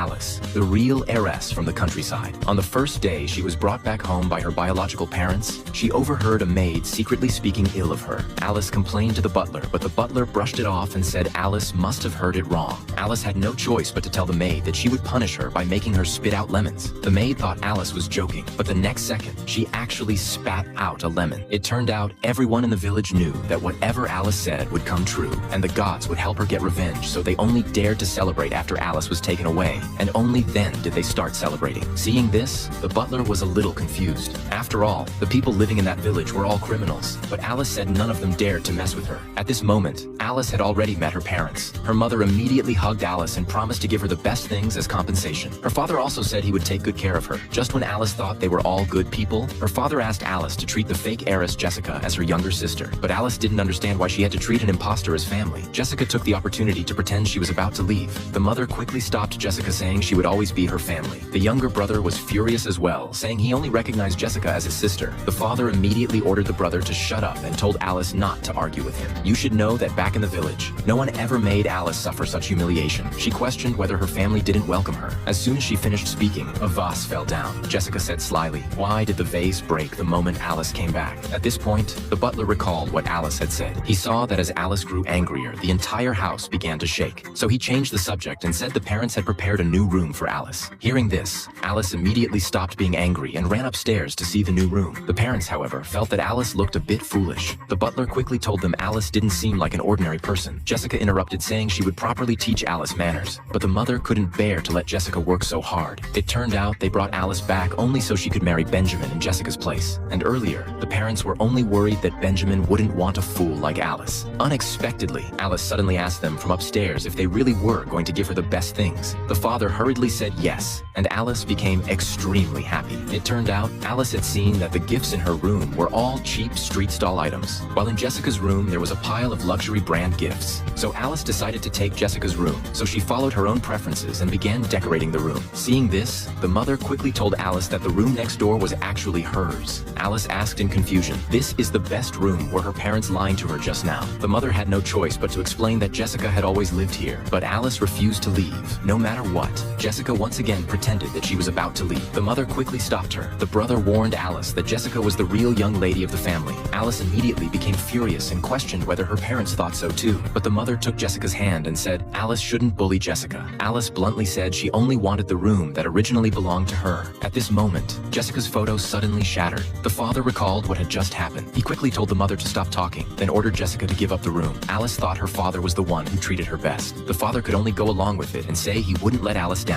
Alice, the real heiress from the countryside. On the first day she was brought back home by her biological parents, she overheard a maid secretly speaking ill of her. Alice complained to the butler, but the butler brushed it off and said Alice must have heard it wrong. Alice had no choice but to tell the maid that she would punish her by making her spit out lemons. The maid thought Alice was joking, but the next second, she actually spat out a lemon. It turned out everyone in the village knew that whatever Alice said would come true, and the gods would help her get revenge, so they only dared to celebrate after Alice was taken away, and only then did they start celebrating. Seeing this, the butler was a little confused. After all, the people living in that village were all criminals, but Alice said none of them dared to mess with her. At this moment, Alice had already met her parents. Her mother immediately hugged Alice and promised to give her the best things as compensation. Her father also said he would take good care of her. Just when Alice thought they were all good people, her father asked Alice to treat the fake heiress Jessica as her younger sister, but Alice didn't understand why she had to treat an imposter as family. Jessica took the opportunity to pretend she was about to leave. The mother quickly stopped Jessica, saying she would always be her family. The younger brother was furious as well, saying he only recognized Jessica as his sister. The father immediately ordered the brother to shut up and told Alice not to argue with him. You should know that back in the village, no one ever made Alice suffer such humiliation. She questioned whether her family didn't welcome her. As soon as she finished speaking, a vase fell down. Jessica said slyly, "Why did the vase break the moment Alice came back?" At this point, the butler recalled what Alice had said. He saw that as Alice grew angrier, the entire house began to shake. So he changed the subject and said the parents had prepared a new room for Alice. Hearing this, Alice immediately stopped being angry and ran upstairs to see the new room. The parents, however, felt that Alice looked a bit foolish. The butler quickly told them Alice didn't seem like an ordinary person. Jessica interrupted, saying she would properly teach Alice manners, but the mother couldn't bear to let Jessica work so hard. It turned out they brought Alice back only so she could marry Benjamin in Jessica's place. And earlier, the parents were only worried that Benjamin wouldn't want a fool like Alice. Unexpectedly, Alice suddenly asked them from upstairs if they really were going to give her the best things. The father hurriedly said yes, and Alice became extremely happy. It turned out Alice had seen that the gifts in her room were all cheap street stall items, while in Jessica's room there was a pile of luxury brand gifts. So Alice decided to take Jessica's room, so she followed her own preferences and began decorating the room. Seeing this, the mother quickly told Alice that the room next door was actually hers. Alice asked in confusion, "This is the best room, were her parents lying to her just now?" The mother had no choice but to explain that Jessica had always lived here, but Alice refused to leave. No matter what, Jessica once again pretended that she was about to leave. The mother quickly stopped her. The brother warned Alice that Jessica was the real young lady of the family. Alice immediately became furious and questioned whether her parents thought so too, but the mother took Jessica's hand and said Alice shouldn't bully Jessica. Alice bluntly said she only wanted the room that originally belonged to her. At this moment, Jessica's photo suddenly shattered. The father recalled what had just happened. He quickly told the mother to stop talking, then ordered Jessica to give up the room. Alice thought her father was the one who treated her best. The father could only go along with it and say he wouldn't let Alice down.